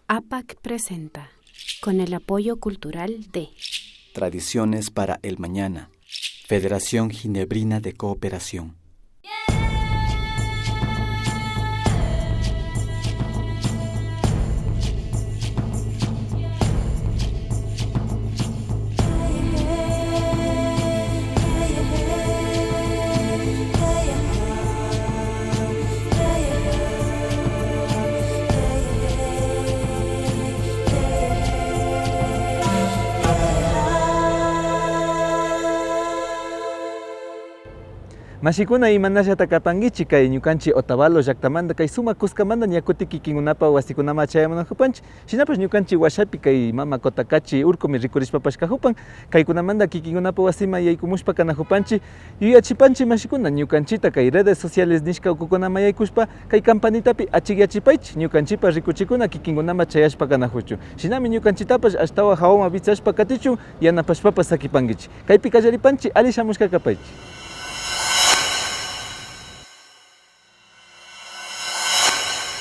APAC presenta, con el apoyo cultural de Tradiciones para el Mañana, Federación Ginebrina de Cooperación. Mashikuna imanasha takapangichi kay ñukanchi Otavalo llaqtamanta kay sumak kuskamanta ñakuti kikinkunapa wasikunama chayamanajupanchik shinapash ñukanchi washapi kay mama Kotakachi urkumi rikurishpapash kahupan kaykunamanta kikinkunapa wasima yaykumushpa kanajupanchik yuyachipanchik mashikuna ñukanchita kay redes sociales nishka ukukunama yaykushpa kay campanitapi achikyachipaychik ñukanchipa rikuchikuna kikinkunama chayashpa kanajuchu shinami ñukanchitapash ashtawa hawaman bichashpa katichu yanapashpapas sakipankichik kaypi kallaripanchik ali shamushkakapaychik.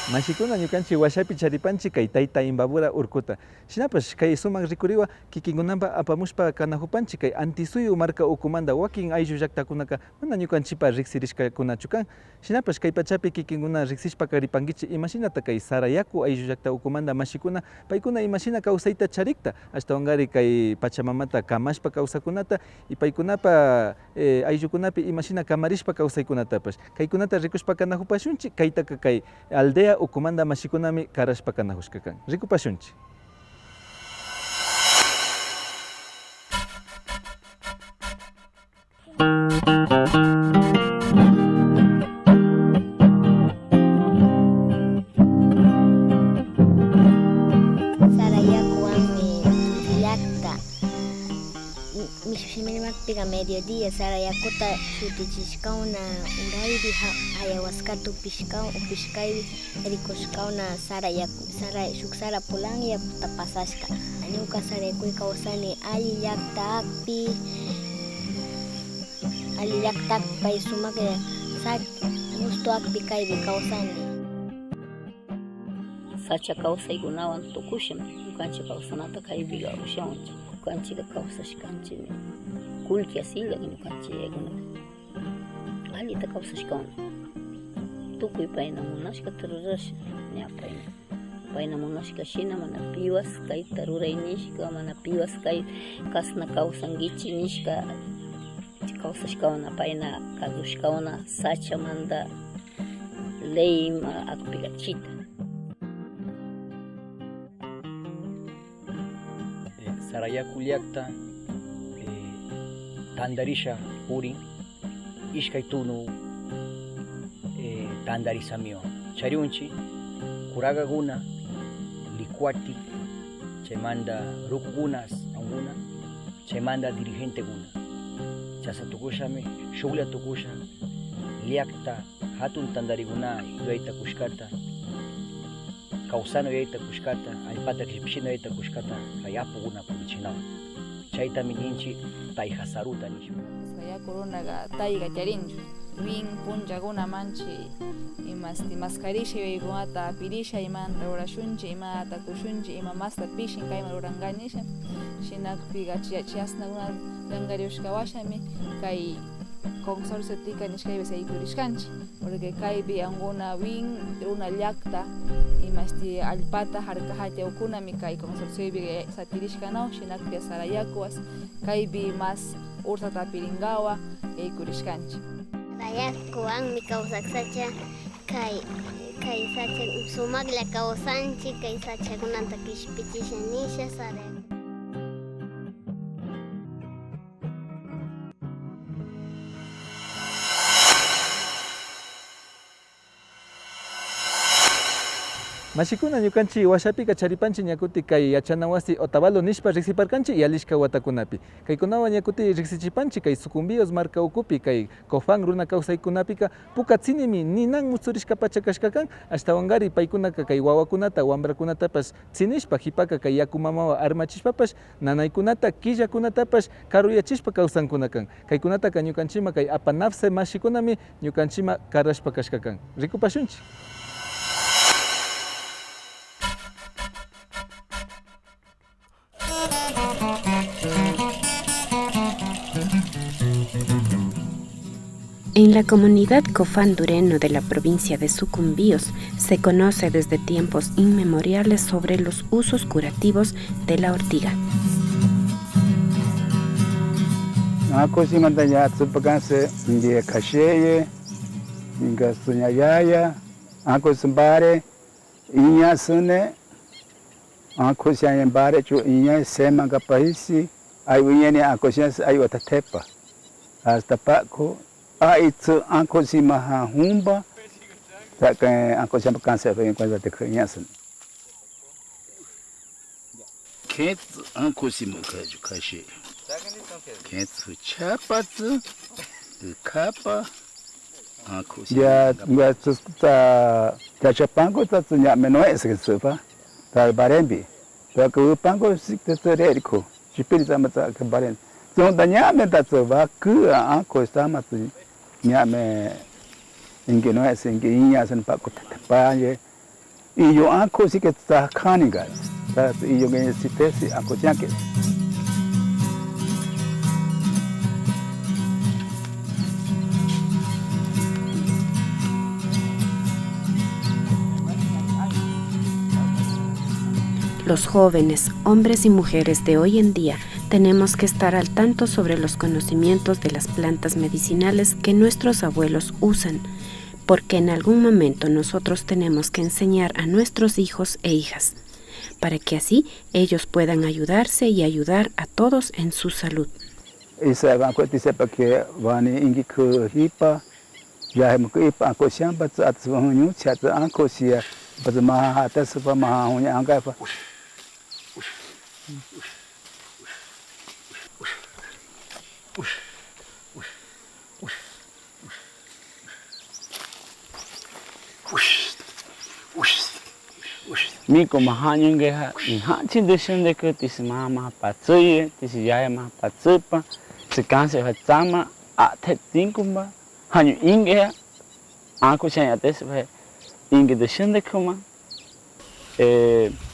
Mashikuna ñukanchik washapi charipanchik kay tayta imbabura urkuta shinapash kay sumak rikuriwa kikinkunapa apamushpa kanajupanchik kay antisuyu marca ukumanta wakin ayllu llaqtakunaka mana ñukanchipa riksirishkakunachu kan shinapash kay pachapi kikinkuna riksishpa karipankichik imashinata kay Sarayaku ayllu llaqta ukumanta mashikuna paykuna imashina kawsayta charikta ashtawankari kay Pachamamata kamashpa kawsakunata y paykunapa ayllukunapi imashina kamarishpa kawsaykunatapash kaykunata rikushpa kanajupashunchik kaytaka kay aldea ukumanta mashikunami karashpa kanajushka kan rikupashunchik. Piga mediodía Sarayakuta shutichishkauna urairi ayawaskatu upishkaypi rikushkauna shuk Sara Pulan yakuta pasashka ñuka Saraykuy kawsani alli llaqtapi pay sumak gustuakpi kaypi kawsani sacha kawsaykunawan tukushan ñukanchik kawsanata kaypi kawshawan ñukanchik kawsashkanchik kullki asilla ñukanchik yaykunaka allita kawsashkawan tukuy payna munashkata rurasha ña payna munashka shina mana piwas kayta ruray nishka mana piwas kay kasna kawsankichik nishka kawsashkawana payna kadushkawana sachamanta leyma akpikachita. Sarayaku llaqta tandarisha purin ishkay tunu tandarisamiwan chariunchi kuragakuna licuati chaymanta rukukunas anguna chaymanta dirigentekuna chasatukushami shuklla tukusha llaqta hatun tandarikuna yuyayta kushkata kawsano yuyayta kushkata allpata qhipshina yuyayta kushkata kay apukuna purichinawan chaytami ninchik tayhasaruta nishpa. Yakurunaqa tayqa charinchu win punchakuna manchi imasti mascarisha yuyaykunata apirisha imanta rurashunchik imata kushunchik ima masta pishin kayman rurankanisha shinakpiqa chasnakuna llank'arishka washami kay consorciotika nishkaypis yaykurishkanchik porque kaypi ankuna win runa llaqta imasti allpata harkajatiyawkunami kay consorciopi satirishkanaw shinakpi Sarayakuwas kaypi mas ursata apirinkawa yaykurishkanchik. Sarayakuwanmi kawsaksacha kay sacha sumaklla kawsanchik kay sachakunata kishpichisha nisha Sarayaku. Mashikuna ñukanchik washapika charipanchik ñakuti kay yachana wasi Otavalo nishpa riksiparkanchik yalishka watakunapi kaykunawan ñakuti riksichipanchik kay Sucumbíos marca ukupi kay Cofán runa kawsaykunapika pukatsinimi ninan musurishka pacha kashka kan ashtawankari paykunaka kay wawakunata wambrakunatapash tsinishpa hipaka kay yaku mamawan armachishpapash nanaykunata killakunatapash karuyachishpa kawsankuna kan kaykunataka ñukanchima kay apanapse mashikunami ñukanchima karashpa kashka kan rikupashunchik. En la comunidad cofandureno de la provincia de Sucumbíos se conoce desde tiempos inmemoriales sobre los usos curativos de la ortiga. Ako si mantanya tsupakase ndia kasheye inga sunyayaya ako sembare inya sune ako si ayembare chu inya sema kapahisi ayu inya ako si ayu atatepa hasta pako aitsu ako si mahahumba taka ako si makanse en kwanza te inya sune ket ako si makaju kashe Ketsu chapatsu, kapa, ya chapango tatsu nya menoe seksupa, ta barembi, ta ku pango sikte reriko, chipiri samata ka baren. So danya me tatsu ba ku anko samatu nya me ingenoe singe inya san pa ko pa ye. Iyo anko sikta khaniga, ta iyo ge sitesi anko chake. Los jóvenes, hombres y mujeres de hoy en día tenemos que estar al tanto sobre los conocimientos de las plantas medicinales que nuestros abuelos usan, porque en algún momento nosotros tenemos que enseñar a nuestros hijos e hijas, para que así ellos puedan ayudarse y ayudar a todos en su salud. Miko mahanyo ngeha inhachi dushende ke tisi mama patsuye tisi yaya ma patsupa sikanse hatsama athet tinkumba hanyo ingeha anko chanya tesve inge dushende kuma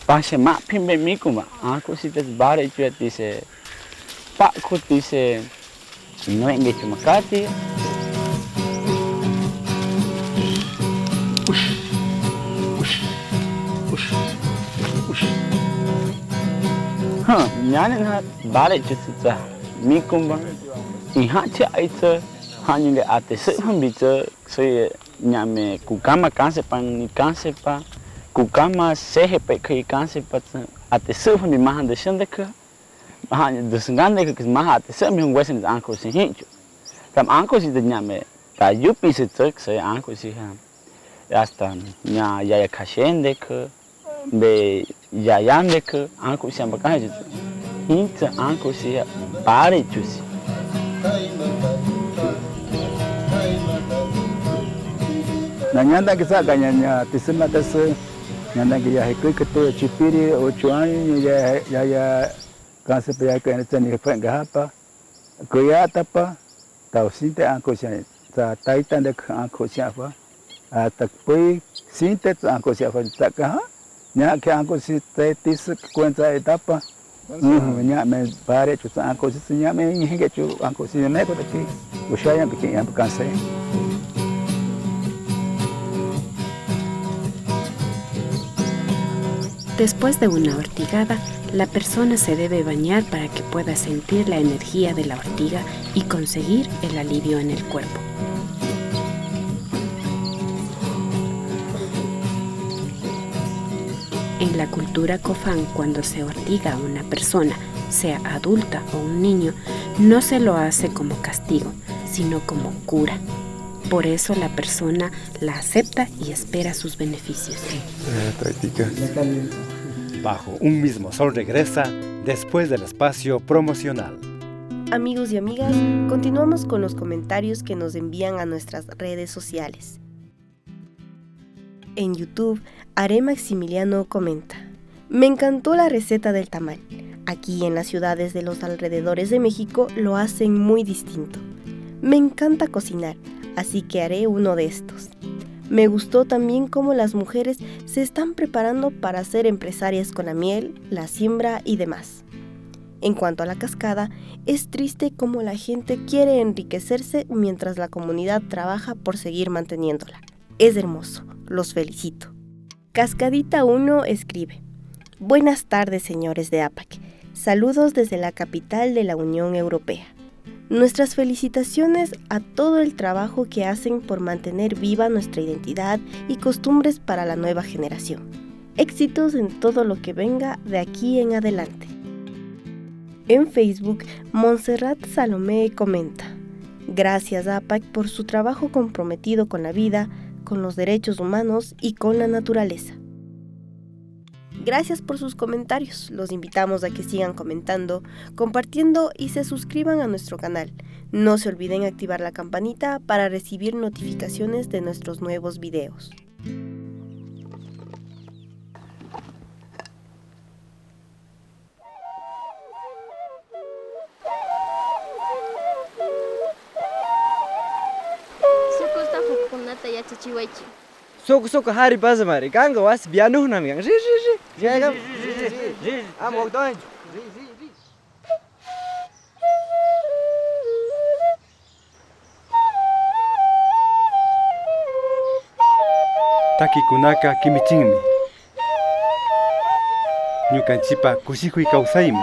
pashe ma pimbe mikuma anko sites bare chue tise pakku tise noenge chumakati Nyanin hat balik jutsa mikumba ihachi aitsa hanyunge ate se hambitsa se nyame kukama kansepa ni kansepa kukama sehepe kai kansepa ate se hambi mahan de shendeka mahan de sangande ke maha ate se mi ngwesen anko se hinchu tam anko si de nyame ta yupi se tsek se anko si ha hasta nya ya kashende ke be yayande ke anko si ambakaje Inta anko si bare chusi. Na nyanda kisa kanyanya tisima tase nyanda kia hekui ketu chipiri ochuani ya kanse pe ya kene tani fenga hapa kuya tapa tausinte anko si ta taita de anko si apa atakpui sinte anko si apa taka nya ke anko si tis cuenta etapa nya me bare chu anko si nya me hinge chu anko si me ko taki ushaya pequeña kanse. Después de una ortigada, la persona se debe bañar para que pueda sentir la energía de la ortiga y conseguir el alivio en el cuerpo. En la cultura cofán, cuando se ortiga a una persona, sea adulta o un niño, no se lo hace como castigo, sino como cura. Por eso la persona la acepta y espera sus beneficios. Bajo un mismo sol regresa después del espacio promocional. Amigos y amigas, continuamos con los comentarios que nos envían a nuestras redes sociales. En YouTube, Are Maximiliano comenta: me encantó la receta del tamal. Aquí en las ciudades de los alrededores de México lo hacen muy distinto. Me encanta cocinar, así que haré uno de estos. Me gustó también cómo las mujeres se están preparando para ser empresarias con la miel, la siembra y demás. En cuanto a la cascada, es triste cómo la gente quiere enriquecerse mientras la comunidad trabaja por seguir manteniéndola. Es hermoso, los felicito. Cascadita 1 escribe: Buenas tardes, señores de APAC. Saludos desde la capital de la Unión Europea. Nuestras felicitaciones a todo el trabajo que hacen por mantener viva nuestra identidad y costumbres para la nueva generación. Éxitos en todo lo que venga de aquí en adelante. En Facebook, Montserrat Salomé comenta: Gracias APAC por su trabajo comprometido con la vida, con los derechos humanos y con la naturaleza. Gracias por sus comentarios. Los invitamos a que sigan comentando, compartiendo y se suscriban a nuestro canal. No se olviden activar la campanita para recibir notificaciones de nuestros nuevos videos. Sok hari bazmari ganga was bianuh nam yang ri jagam amok doin Takikunaka kimichinmi. Ñukanchipa kushikuy kawsaymi.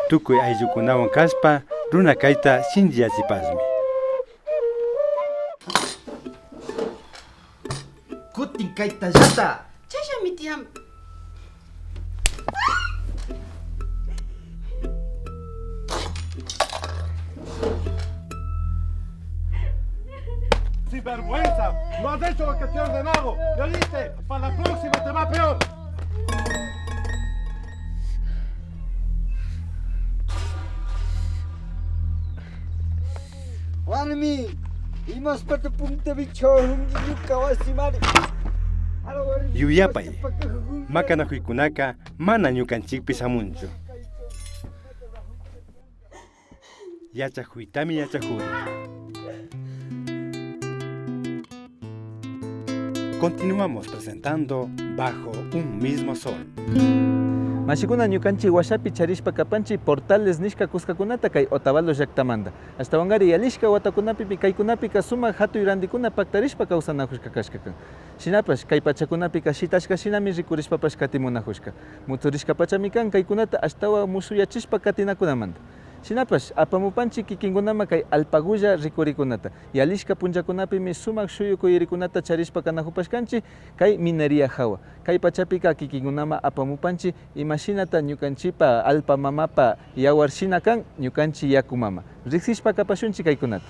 Tukuy ayllukunawan kashpa runa kayta shinchiyachipasmi. kutin kayta llata Chasha mi tiyam. ¡Sinvergüenza! ¡No has hecho lo que te he ordenado! ¿Me oíste? ¡Para la próxima te va peor! Wanmi imas pata punta bicho hungi yukawasimari Yuyapay, makanakuykunaka mana ñukanchikpi samunchu. Yachakuytami yachakuri. Continuamos presentando Bajo un mismo sol. Mashikuna ñukanchi washapi charishpa kapanchi portales nishka kuskakunata kay Otavalo llaqtamanta. Ashtawangari yalishka watakunapi kaykunapi sumak hatuy randikuna paktarishpa kawsanakushka kashkakan. Shinapash kay pachakunapi shitashka shinami rikurishpapash katimunakushka. Muturishka pachami kan kaykunata ashtawa musuyachishpa katinakunamanta. Shinapash apamupanchi kikinkunama kay alpagulla rikurikunata. Yalishka punllakunapimi sumak shuyukuyrikunata charishpa kanahupashkanchi kay minería hawa. Kay pachapika kikinkunama apamupanchi imashinata ñukanchipa alpa mamapa yawar shina kan ñukanchi yakumama. Riksishpa kapashunchi kaykunata.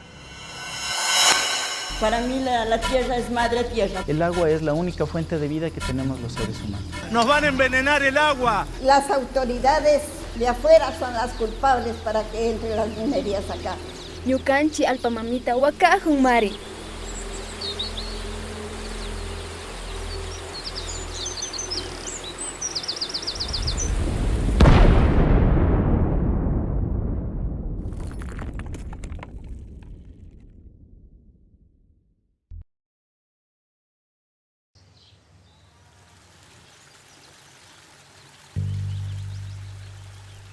Para mí la tierra es madre tierra. El agua es la única fuente de vida que tenemos los seres humanos. ¡Nos van a envenenar el agua! Las autoridades de afuera son las culpables para que entren las minerías acá. Ñukanchi alpamamita wakajun mari.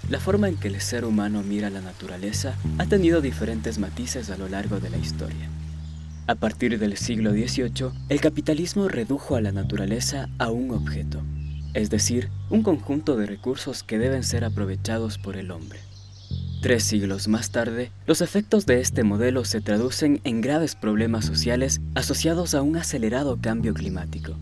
La forma en que el ser humano mira la naturaleza ha tenido diferentes matices a lo largo de la historia. A partir del siglo XVIII, el capitalismo redujo a la naturaleza a un objeto, es decir, un conjunto de recursos que deben ser aprovechados por el hombre. 3 siglos más tarde, los efectos de este modelo se traducen en graves problemas sociales asociados a un acelerado cambio climático.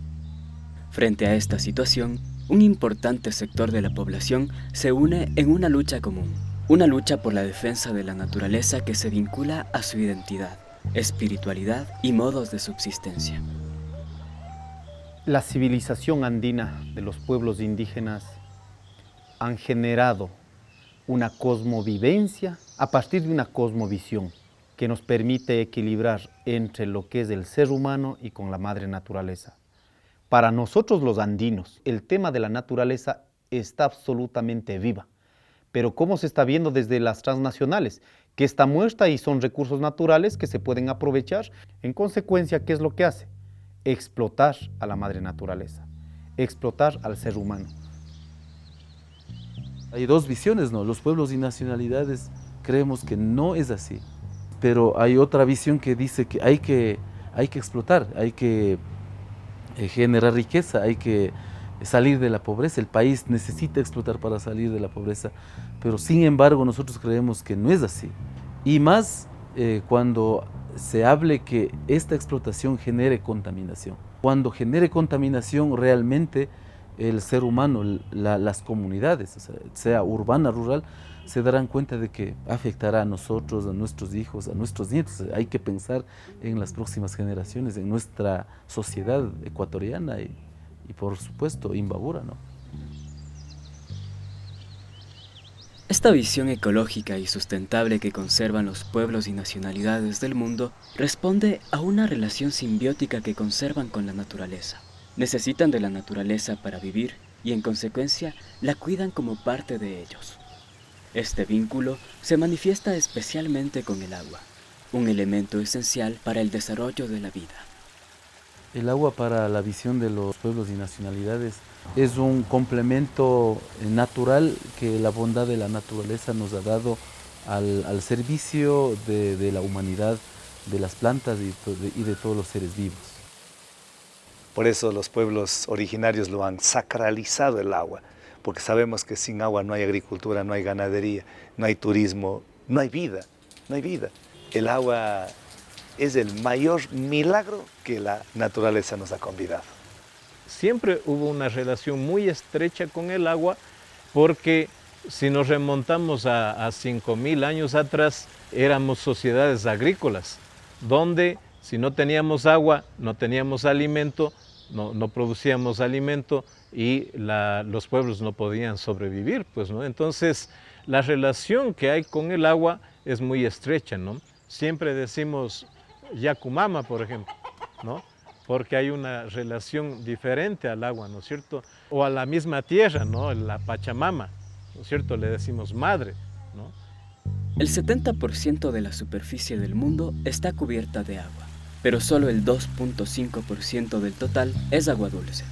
Frente a esta situación, un importante sector de la población se une en una lucha común, una lucha por la defensa de la naturaleza que se vincula a su identidad, espiritualidad y modos de subsistencia. La civilización andina de los pueblos indígenas han generado una cosmovivencia a partir de una cosmovisión que nos permite equilibrar entre lo que es el ser humano y con la madre naturaleza. Para nosotros los andinos, el tema de la naturaleza está absolutamente viva. Pero ¿cómo se está viendo desde las transnacionales? Que está muerta y son recursos naturales que se pueden aprovechar. En consecuencia, ¿qué es lo que hace? Explotar a la madre naturaleza, explotar al ser humano. Hay dos visiones, ¿no? Los pueblos y nacionalidades creemos que no es así, pero hay otra visión que dice que hay que explotar, hay que generar riqueza, hay que salir de la pobreza. El país necesita explotar para salir de la pobreza, pero sin embargo nosotros creemos que no es así. Y más cuando se hable que esta explotación genere contaminación. Cuando genere contaminación realmente el ser humano, las comunidades, sea urbana, rural, se darán cuenta de que afectará a nosotros, a nuestros hijos, a nuestros nietos. Hay que pensar en las próximas generaciones, en nuestra sociedad ecuatoriana y por supuesto Imbabura, ¿no? Esta visión ecológica y sustentable que conservan los pueblos y nacionalidades del mundo responde a una relación simbiótica que conservan con la naturaleza. Necesitan de la naturaleza para vivir y en consecuencia la cuidan como parte de ellos. Este vínculo se manifiesta especialmente con el agua, un elemento esencial para el desarrollo de la vida. El agua para la visión de los pueblos y nacionalidades es un complemento natural que la bondad de la naturaleza nos ha dado al servicio de la humanidad, de las plantas y de todos los seres vivos. Por eso los pueblos originarios lo han sacralizado el agua, porque sabemos que sin agua no hay agricultura, no hay ganadería, no hay turismo, no hay vida, no hay vida. El agua es el mayor milagro que la naturaleza nos ha convidado. Siempre hubo una relación muy estrecha con el agua, porque si nos remontamos a 5.000 años atrás, éramos sociedades agrícolas, donde si no teníamos agua, no teníamos alimento, no producíamos alimento y los pueblos no podían sobrevivir, pues, ¿no? Entonces, la relación que hay con el agua es muy estrecha, ¿no? Siempre decimos Yacumama, por ejemplo, ¿no? Porque hay una relación diferente al agua, ¿no es cierto? O a la misma tierra, ¿no? La Pachamama, ¿no es cierto? Le decimos madre, ¿no? El 70% de la superficie del mundo está cubierta de agua, pero solo el 2.5% del total es agua dulce.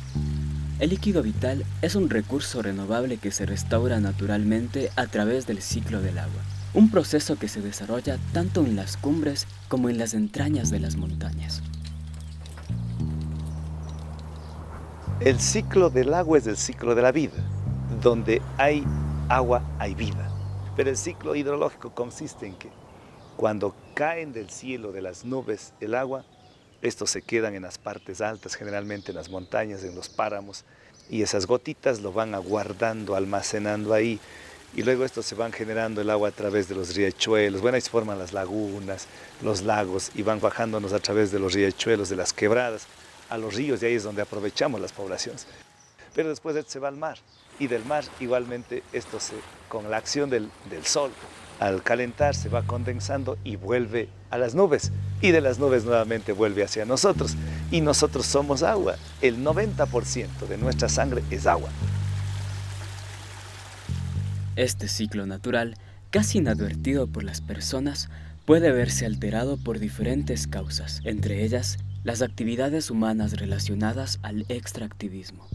El líquido vital es un recurso renovable que se restaura naturalmente a través del ciclo del agua, un proceso que se desarrolla tanto en las cumbres como en las entrañas de las montañas. El ciclo del agua es el ciclo de la vida. Donde hay agua hay vida. Pero el ciclo hidrológico consiste en que cuando caen del cielo, de las nubes, el agua, estos se quedan en las partes altas, generalmente en las montañas, en los páramos, y esas gotitas lo van aguardando, almacenando ahí, y luego estos se van generando el agua a través de los riachuelos. Bueno, ahí se forman las lagunas, los lagos, y van bajándonos a través de los riachuelos, de las quebradas, a los ríos, y ahí es donde aprovechamos las poblaciones. Pero después esto se va al mar, y del mar igualmente esto con la acción del sol, al calentar se va condensando y vuelve a las nubes, y de las nubes nuevamente vuelve hacia nosotros, y nosotros somos agua. El 90% de nuestra sangre es agua. Este ciclo natural, casi inadvertido por las personas, puede verse alterado por diferentes causas, entre ellas las actividades humanas relacionadas al extractivismo.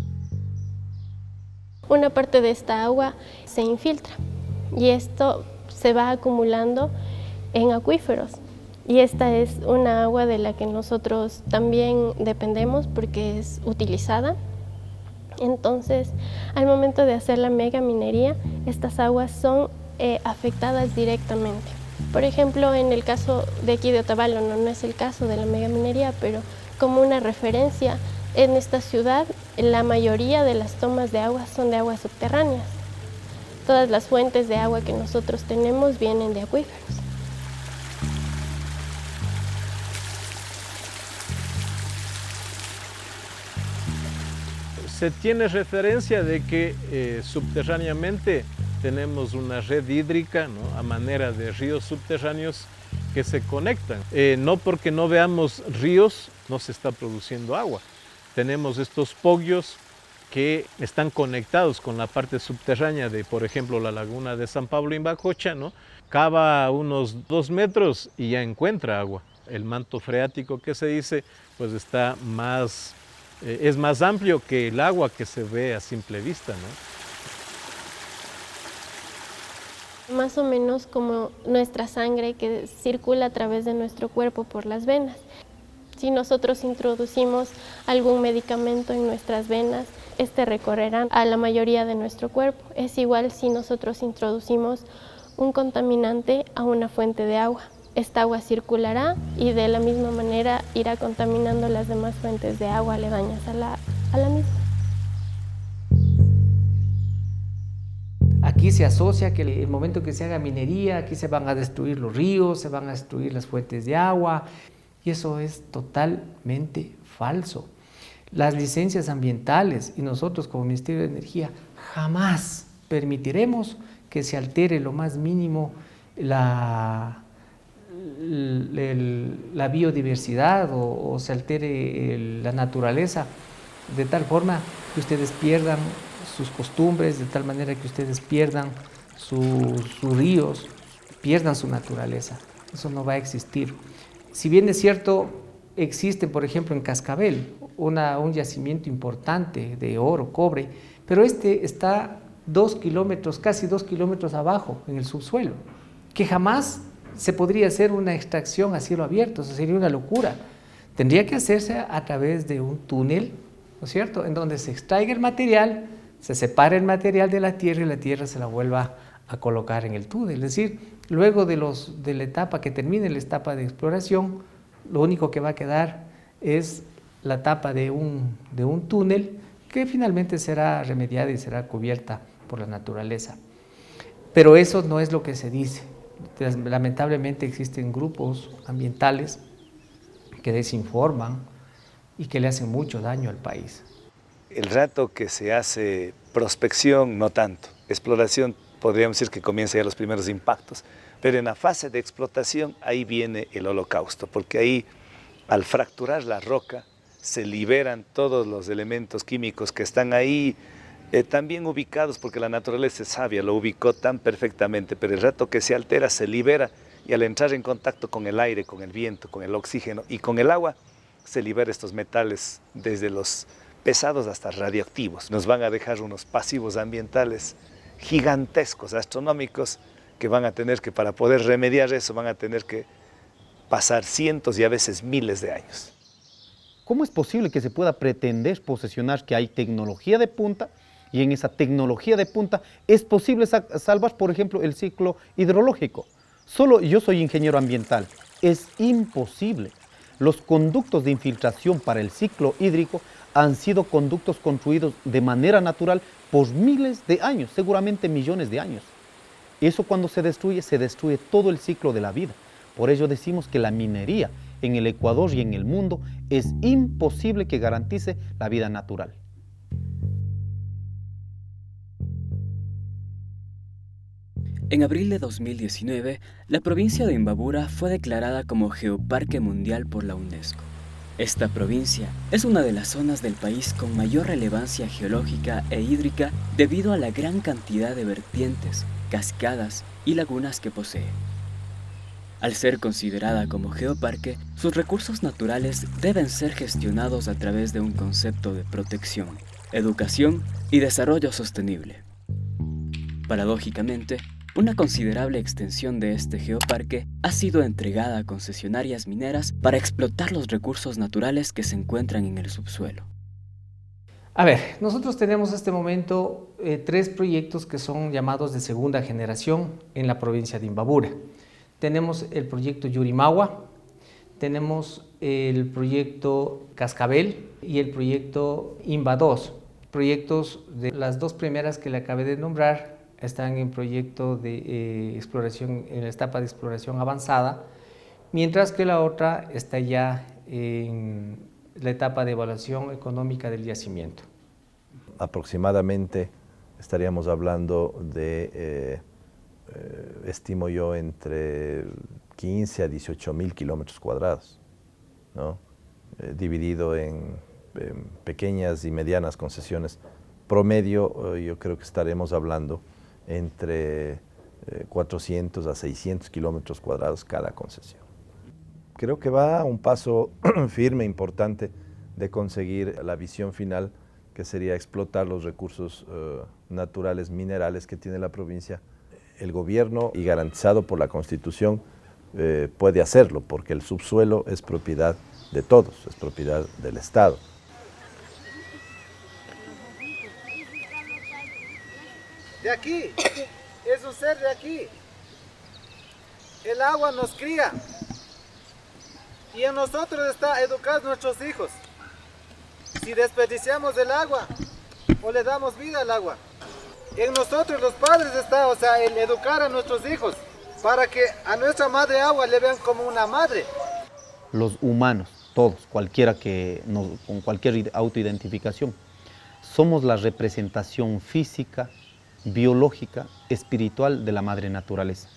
Una parte de esta agua se infiltra y esto se va acumulando en acuíferos. Y esta es una agua de la que nosotros también dependemos porque es utilizada. Entonces, al momento de hacer la megaminería, estas aguas son afectadas directamente. Por ejemplo, en el caso de aquí de Otavalo, no es el caso de la megaminería, pero como una referencia, en esta ciudad la mayoría de las tomas de agua son de aguas subterráneas. Todas las fuentes de agua que nosotros tenemos vienen de acuíferos. Se tiene referencia de que subterráneamente tenemos una red hídrica, ¿no? A manera de ríos subterráneos que se conectan. No porque no veamos ríos, no se está produciendo agua. Tenemos estos pogios que están conectados con la parte subterránea de, por ejemplo, la laguna de San Pablo Imbacocha, ¿no? Cava unos 2 metros y ya encuentra agua. El manto freático que se dice, pues está más, es más amplio que el agua que se ve a simple vista, ¿no? Más o menos como nuestra sangre que circula a través de nuestro cuerpo por las venas. Si nosotros introducimos algún medicamento en nuestras venas, este recorrerá a la mayoría de nuestro cuerpo. Es igual si nosotros introducimos un contaminante a una fuente de agua. Esta agua circulará y de la misma manera irá contaminando las demás fuentes de agua aledañas a la misma. Aquí se asocia que el momento que se haga minería, aquí se van a destruir los ríos, se van a destruir las fuentes de agua, y eso es totalmente falso. Las licencias ambientales y nosotros como Ministerio de Energía jamás permitiremos que se altere lo más mínimo la biodiversidad o se altere la naturaleza de tal forma que ustedes pierdan sus costumbres, de tal manera que ustedes pierdan sus ríos, pierdan su naturaleza. Eso no va a existir. Si bien es cierto, existe, por ejemplo, en Cascabel, un yacimiento importante de oro, cobre, pero este está 2 kilómetros, casi 2 kilómetros abajo, en el subsuelo, que jamás se podría hacer una extracción a cielo abierto, eso sería una locura. Tendría que hacerse a través de un túnel, ¿no es cierto?, en donde se extraiga el material, se separa el material de la tierra y la tierra se la vuelva a colocar en el túnel. Es decir, luego de la etapa que termine la etapa de exploración, lo único que va a quedar es la etapa de un túnel que finalmente será remediada y será cubierta por la naturaleza. Pero eso no es lo que se dice. Lamentablemente existen grupos ambientales que desinforman y que le hacen mucho daño al país. El rato que se hace prospección, no tanto. Exploración, podríamos decir que comienza ya los primeros impactos. Pero en la fase de explotación, ahí viene el holocausto, porque ahí, al fracturar la roca, se liberan todos los elementos químicos que están ahí, también ubicados, porque la naturaleza es sabia, lo ubicó tan perfectamente, pero el rato que se altera, se libera, y al entrar en contacto con el aire, con el viento, con el oxígeno y con el agua, se libera estos metales desde los pesados hasta radioactivos. Nos van a dejar unos pasivos ambientales gigantescos, astronómicos, que van a tener que, para poder remediar eso, van a tener que pasar cientos y a veces miles de años. ¿Cómo es posible que se pueda pretender posesionar que hay tecnología de punta y en esa tecnología de punta es posible salvar, por ejemplo, el ciclo hidrológico? Solo yo soy ingeniero ambiental, es imposible. Los conductos de infiltración para el ciclo hídrico han sido conductos construidos de manera natural por miles de años, seguramente millones de años. Eso cuando se destruye todo el ciclo de la vida. Por ello decimos que la minería en el Ecuador y en el mundo es imposible que garantice la vida natural. En abril de 2019, la provincia de Imbabura fue declarada como Geoparque Mundial por la UNESCO. Esta provincia es una de las zonas del país con mayor relevancia geológica e hídrica debido a la gran cantidad de vertientes, cascadas y lagunas que posee. Al ser considerada como geoparque, sus recursos naturales deben ser gestionados a través de un concepto de protección, educación y desarrollo sostenible. Paradójicamente, una considerable extensión de este geoparque ha sido entregada a concesionarias mineras para explotar los recursos naturales que se encuentran en el subsuelo. A ver, nosotros tenemos en este momento 3 proyectos que son llamados de segunda generación en la provincia de Imbabura. Tenemos el proyecto Yurimagua, tenemos el proyecto Cascabel y el proyecto Imba 2. Proyectos de las 2 primeras que le acabé de nombrar están en proyecto de exploración, en la etapa de exploración avanzada, mientras que la otra está ya en la etapa de evaluación económica del yacimiento. Aproximadamente estaríamos hablando de, estimo yo, entre 15 a 18 mil kilómetros cuadrados, ¿no? Dividido en pequeñas y medianas concesiones. Promedio, yo creo que estaremos hablando entre 400 a 600 kilómetros cuadrados cada concesión. Creo que va a un paso firme, importante, de conseguir la visión final, que sería explotar los recursos naturales, minerales que tiene la provincia el gobierno, y garantizado por la Constitución, puede hacerlo, porque el subsuelo es propiedad de todos, es propiedad del Estado. De aquí, es un ser de aquí. El agua nos cría y en nosotros está educar a nuestros hijos. Si desperdiciamos el agua o le damos vida al agua, en nosotros los padres está, o sea, el educar a nuestros hijos para que a nuestra madre agua le vean como una madre. Los humanos, todos, cualquiera con cualquier autoidentificación, somos la representación física, biológica, espiritual de la madre naturaleza.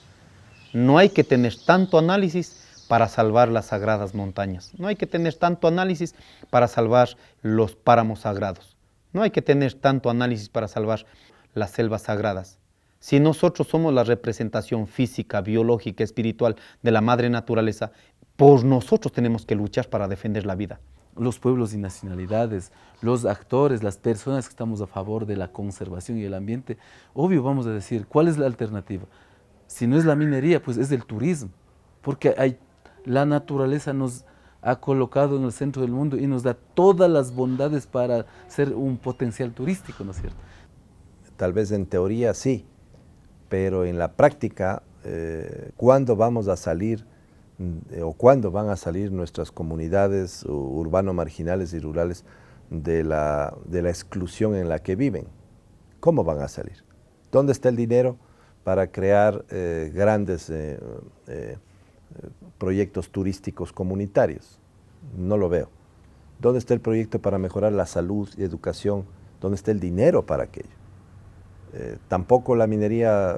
No hay que tener tanto análisis para salvar las sagradas montañas. No hay que tener tanto análisis para salvar los páramos sagrados. No hay que tener tanto análisis para salvar las selvas sagradas. Si nosotros somos la representación física, biológica, espiritual de la madre naturaleza, por nosotros tenemos que luchar para defender la vida. Los pueblos y nacionalidades, los actores, las personas que estamos a favor de la conservación y el ambiente, obvio vamos a decir, ¿cuál es la alternativa? Si no es la minería, pues es el turismo, porque la naturaleza nos ha colocado en el centro del mundo y nos da todas las bondades para ser un potencial turístico, ¿no es cierto? Tal vez en teoría sí, pero en la práctica, ¿cuándo vamos a salir o cuándo van a salir nuestras comunidades urbano-marginales y rurales de la exclusión en la que viven? ¿Cómo van a salir? ¿Dónde está el dinero para crear grandes proyectos turísticos comunitarios? No lo veo. ¿Dónde está el proyecto para mejorar la salud y educación? ¿Dónde está el dinero para aquello? Tampoco la minería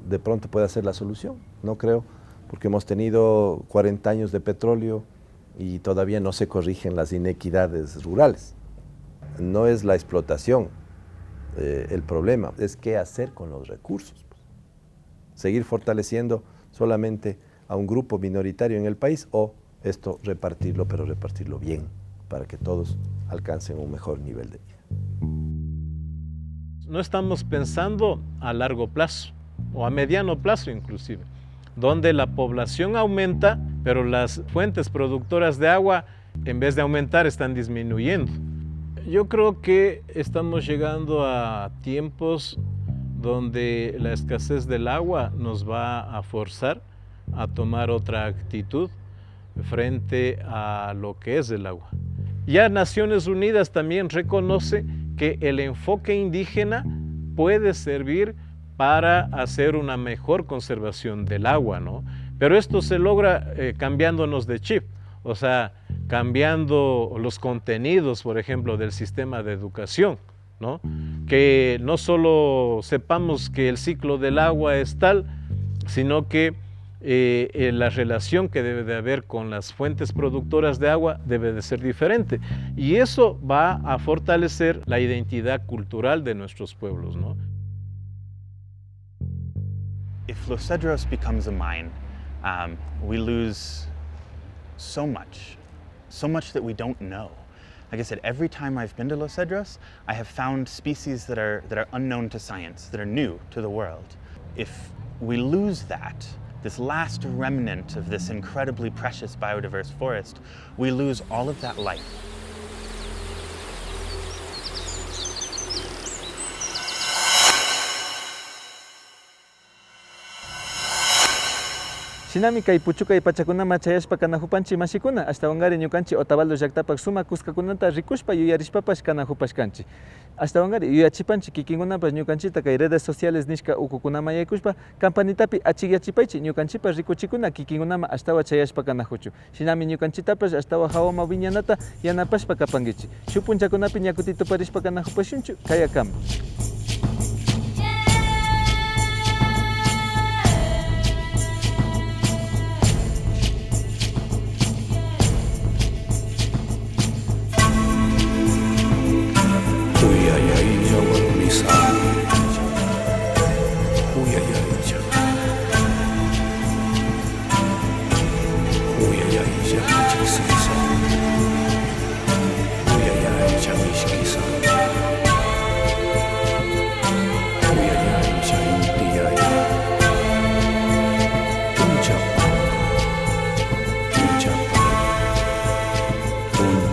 de pronto puede ser la solución, no creo, porque hemos tenido 40 años de petróleo y todavía no se corrigen las inequidades rurales. No es la explotación el problema, es qué hacer con los recursos. Seguir fortaleciendo solamente a un grupo minoritario en el país o esto repartirlo, pero repartirlo bien, para que todos alcancen un mejor nivel de vida. No estamos pensando a largo plazo o a mediano plazo inclusive, donde la población aumenta, pero las fuentes productoras de agua, en vez de aumentar, están disminuyendo. Yo creo que estamos llegando a tiempos donde la escasez del agua nos va a forzar a tomar otra actitud frente a lo que es el agua. Ya Naciones Unidas también reconoce que el enfoque indígena puede servir para hacer una mejor conservación del agua, ¿no? Pero esto se logra cambiándonos de chip, o sea, cambiando los contenidos, por ejemplo, del sistema de educación, ¿no? Que no solo sepamos que el ciclo del agua es tal, sino que la relación que debe de haber con las fuentes productoras de agua debe de ser diferente. Y eso va a fortalecer la identidad cultural de nuestros pueblos, ¿no? If Los Cedros becomes a mine, we lose so much that we don't know. Like I said, every time I've been to Los Cedros, I have found species that are unknown to science, that are new to the world. If we lose that, this last remnant of this incredibly precious biodiverse forest, we lose all of that life. Shinami kay puchuka y pachakunama chayashpa kanahupanchi mashikuna hasta wangari ñukanchi Otavalo llaqtapak sumak kuskakunata rikushpa yuyarishpapash kanahupashkanchi. Hasta wangari yuyachipanchi kikinkunapas ñukanchita kay redes sociales nishka ukukunama yaykushpa campanitapi achikyachipaychi ñukanchipas rikuchikuna kikinkunama hasta chayashpa kanahuchu. Shinami ñukanchitapas hasta hawama wiñanata yanapashpa kapankichi. Shuk punchakunapi ñakutito parishpa kanahupashunchu kayakama.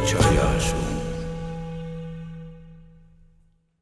chayashun